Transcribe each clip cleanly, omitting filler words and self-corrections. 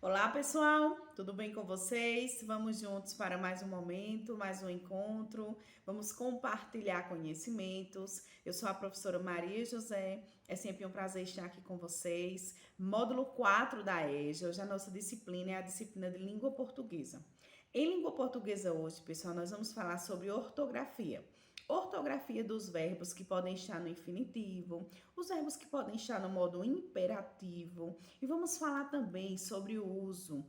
Olá, pessoal, tudo bem com vocês? Vamos juntos para mais um momento, mais um encontro. Vamos compartilhar conhecimentos. Eu sou a professora Maria José. É sempre um prazer estar aqui com vocês. Módulo 4 da EJA. Hoje a nossa disciplina é a disciplina de língua portuguesa. Em língua portuguesa hoje, pessoal, nós vamos falar sobre ortografia. Ortografia dos verbos que podem estar no infinitivo, os verbos que podem estar no modo imperativo, e vamos falar também sobre o uso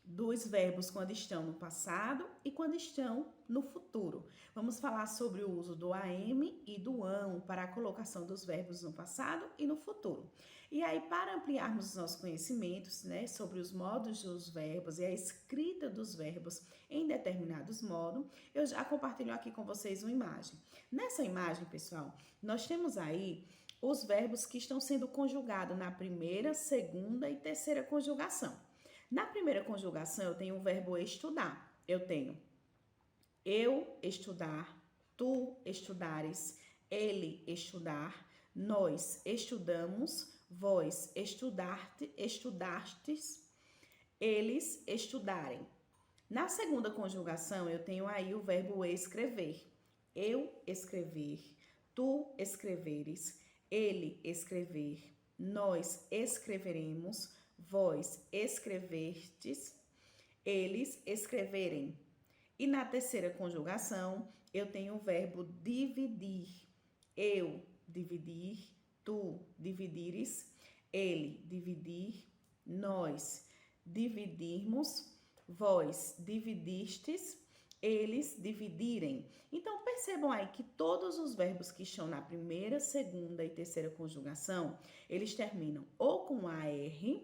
dos verbos quando estão no passado e quando estão no futuro. Vamos falar sobre o uso do am e do ão para a colocação dos verbos no passado e no futuro. E aí, para ampliarmos os nossos conhecimentos, né, sobre os modos dos verbos e a escrita dos verbos em determinados modos, eu já compartilho aqui com vocês uma imagem. Nessa imagem, pessoal, nós temos aí os verbos que estão sendo conjugados na primeira, segunda e terceira conjugação. Na primeira conjugação, eu tenho o verbo estudar. Eu tenho eu estudar, tu estudares, ele estudar, nós estudamos, vós estudastes, eles estudarem. Na segunda conjugação, eu tenho aí o verbo escrever. Eu escrever, tu escreveres, ele escrever, nós escreveremos, vós escrevertes, eles escreverem. E na terceira conjugação, eu tenho o verbo dividir. Eu dividir, tu dividires, ele dividir, nós dividirmos, vós dividistes, eles dividirem. Então, percebam aí que todos os verbos que estão na primeira, segunda e terceira conjugação, eles terminam ou com AR,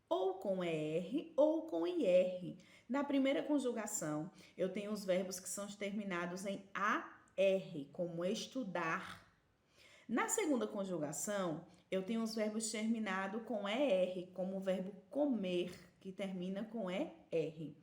ou com ER, ou com IR. Na primeira conjugação, eu tenho os verbos que são terminados em AR, como estudar. Na segunda conjugação, eu tenho os verbos terminados com ER, como o verbo comer, que termina com ER.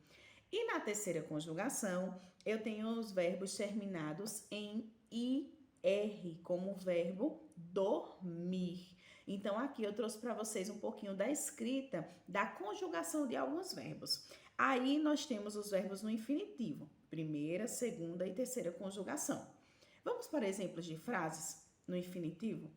E na terceira conjugação, eu tenho os verbos terminados em IR, como o verbo dormir. Então, aqui eu trouxe para vocês um pouquinho da escrita, da conjugação de alguns verbos. Aí, nós temos os verbos no infinitivo, primeira, segunda e terceira conjugação. Vamos para exemplos de frases no infinitivo?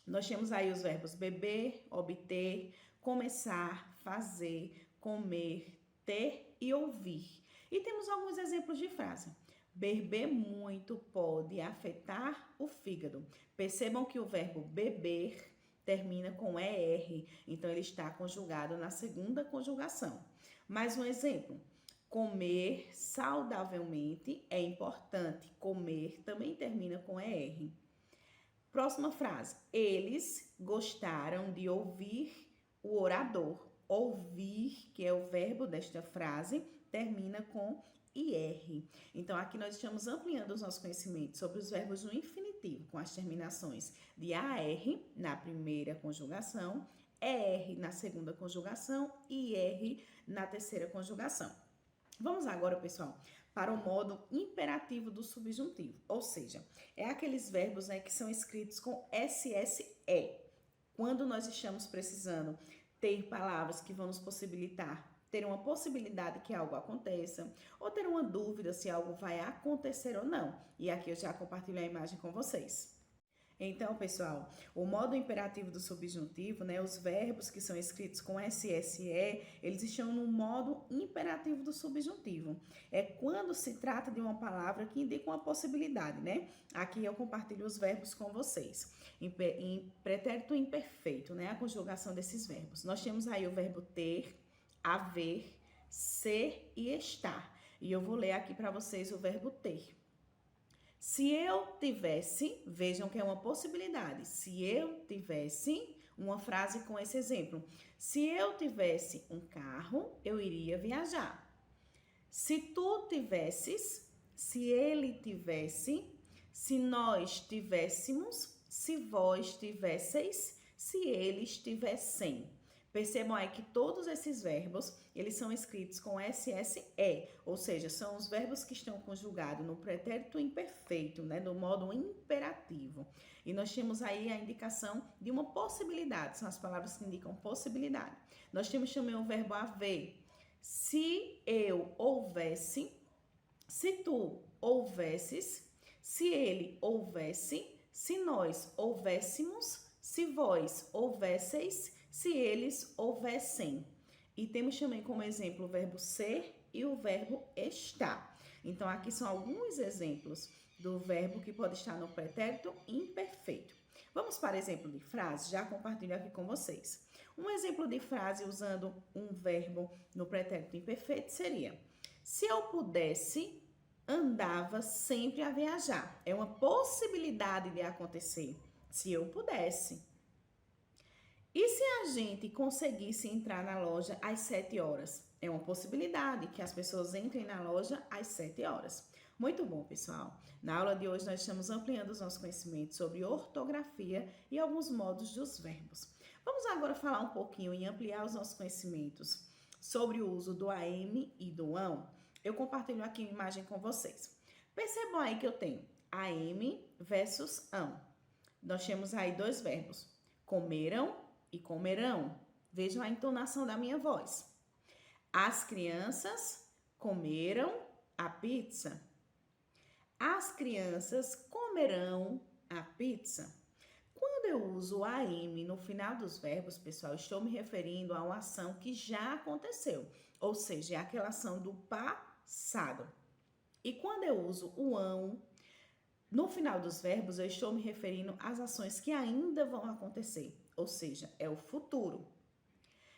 Nós temos aí os verbos beber, obter, começar, fazer, comer, ter e ouvir. E temos alguns exemplos de frase. Beber muito pode afetar o fígado. Percebam que o verbo beber termina com ER, então ele está conjugado na segunda conjugação. Mais um exemplo. Comer saudavelmente é importante. Comer também termina com ER. Próxima frase. Eles gostaram de ouvir o orador. Ouvir, que é o verbo desta frase, termina com IR. Então, aqui nós estamos ampliando os nossos conhecimentos sobre os verbos no infinitivo, com as terminações de AR na primeira conjugação, ER na segunda conjugação e IR na terceira conjugação. Vamos agora, pessoal, para o modo imperativo do subjuntivo, ou seja, é aqueles verbos, né, que são escritos com SSE. Quando nós estamos precisando ter palavras que vão nos possibilitar ter uma possibilidade que algo aconteça, ou ter uma dúvida se algo vai acontecer ou não. E aqui eu já compartilho a imagem com vocês. Então, pessoal, o modo imperativo do subjuntivo, né, os verbos que são escritos com SSE, eles estão no modo imperativo do subjuntivo. É quando se trata de uma palavra que indica uma possibilidade, né? Aqui eu compartilho os verbos com vocês. Em pretérito imperfeito, né, a conjugação desses verbos. Nós temos aí o verbo ter, haver, ser e estar. E eu vou ler aqui para vocês o verbo ter. Se eu tivesse, vejam que é uma possibilidade. Se eu tivesse, uma frase com esse exemplo. Se eu tivesse um carro, eu iria viajar. Se tu tivesses, se ele tivesse, se nós tivéssemos, se vós tivesseis, se eles tivessem. Percebam aí que todos esses verbos, eles são escritos com SSE, ou seja, são os verbos que estão conjugados no pretérito imperfeito, né, do modo imperativo. E nós temos aí a indicação de uma possibilidade, são as palavras que indicam possibilidade. Nós temos também o verbo haver. Se eu houvesse, se tu houvesses, se ele houvesse, se nós houvéssemos, se vós houvesseis, se eles houvessem. E temos também como exemplo o verbo ser e o verbo estar. Então, aqui são alguns exemplos do verbo que pode estar no pretérito imperfeito. Vamos para exemplo de frase? Já compartilho aqui com vocês. Um exemplo de frase usando um verbo no pretérito imperfeito seria: se eu pudesse, andava sempre a viajar. É uma possibilidade de acontecer. Se eu pudesse. E se a gente conseguisse entrar na loja às 7 horas? É uma possibilidade que as pessoas entrem na loja às 7 horas. Muito bom, pessoal. Na aula de hoje nós estamos ampliando os nossos conhecimentos sobre ortografia e alguns modos dos verbos. Vamos agora falar um pouquinho e ampliar os nossos conhecimentos sobre o uso do AM e do ão. Eu compartilho aqui uma imagem com vocês. Percebam aí que eu tenho AM versus ão. Nós temos aí dois verbos, comeram e comerão. Vejam a entonação da minha voz. As crianças comeram a pizza. As crianças comerão a pizza. Quando eu uso AM no final dos verbos, pessoal, estou me referindo a uma ação que já aconteceu, ou seja, é aquela ação do passado. E quando eu uso o ão no final dos verbos, eu estou me referindo às ações que ainda vão acontecer, ou seja, é o futuro.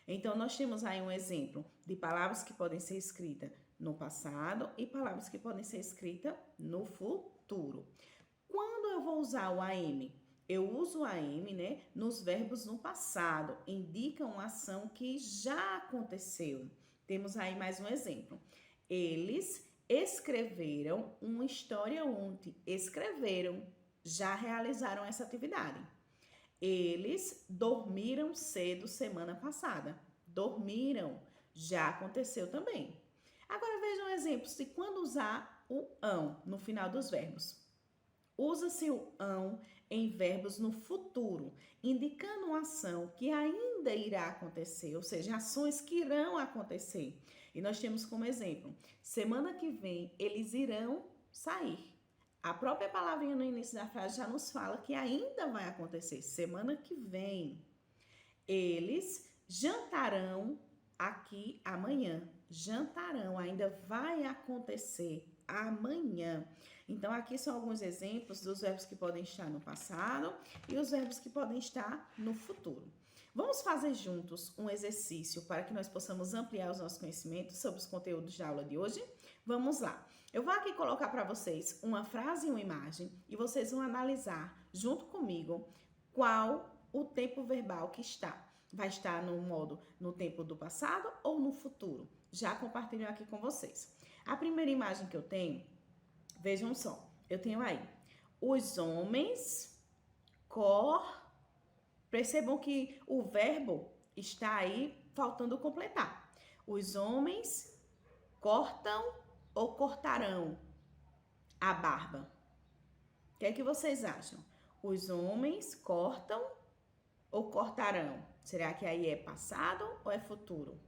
Então, nós temos aí um exemplo de palavras que podem ser escritas no passado e palavras que podem ser escritas no futuro. Quando eu vou usar o AM? Eu uso o AM, né, nos verbos no passado, indica uma ação que já aconteceu. Temos aí mais um exemplo. Eles escreveram uma história ontem. Escreveram, já realizaram essa atividade. Eles dormiram cedo semana passada. Dormiram, já aconteceu também. Agora vejam exemplos de quando usar o ão no final dos verbos. Usa-se o ão em verbos no futuro, indicando uma ação que ainda irá acontecer, ou seja, ações que irão acontecer. E nós temos como exemplo, semana que vem eles irão sair. A própria palavrinha no início da frase já nos fala que ainda vai acontecer, semana que vem. Eles jantarão aqui amanhã. Jantarão, ainda vai acontecer amanhã. Então, aqui são alguns exemplos dos verbos que podem estar no passado e os verbos que podem estar no futuro. Vamos fazer juntos um exercício para que nós possamos ampliar os nossos conhecimentos sobre os conteúdos da aula de hoje? Vamos lá. Eu vou aqui colocar para vocês uma frase e uma imagem e vocês vão analisar junto comigo qual o tempo verbal que está. Vai estar no tempo do passado ou no futuro? Já compartilho aqui com vocês. A primeira imagem que eu tenho, vejam só, eu tenho aí os homens percebam que o verbo está aí faltando completar. Os homens cortam ou cortarão a barba. O que é que vocês acham? Os homens cortam ou cortarão? Será que aí é passado ou é futuro?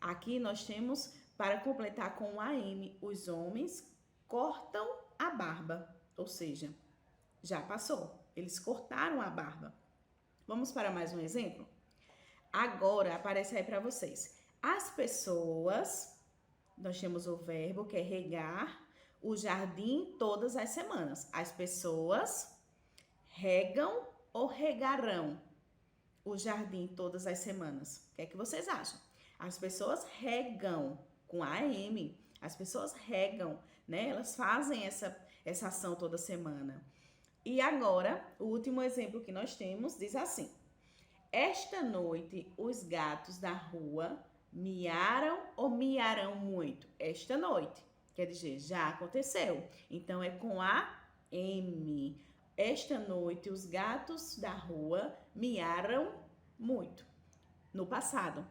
Aqui nós temos, para completar com o AM, os homens cortam a barba, ou seja, já passou, eles cortaram a barba. Vamos para mais um exemplo? Agora aparece aí para vocês. As pessoas, nós temos o verbo que é regar o jardim todas as semanas. As pessoas regam ou regarão o jardim todas as semanas. O que é que vocês acham? As pessoas regam com AM. As pessoas regam, né? Elas fazem essa ação toda semana. E agora, o último exemplo que nós temos diz assim: esta noite os gatos da rua miaram ou miarão muito? Esta noite. Quer dizer, já aconteceu. Então, é com a M. Esta noite os gatos da rua miaram muito. no passado.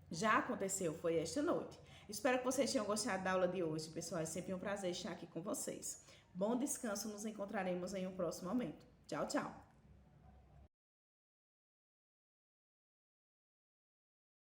Já aconteceu, foi esta noite. Espero que vocês tenham gostado da aula de hoje, pessoal. É sempre um prazer estar aqui com vocês. Bom descanso, nos encontraremos em um próximo momento. Tchau, tchau!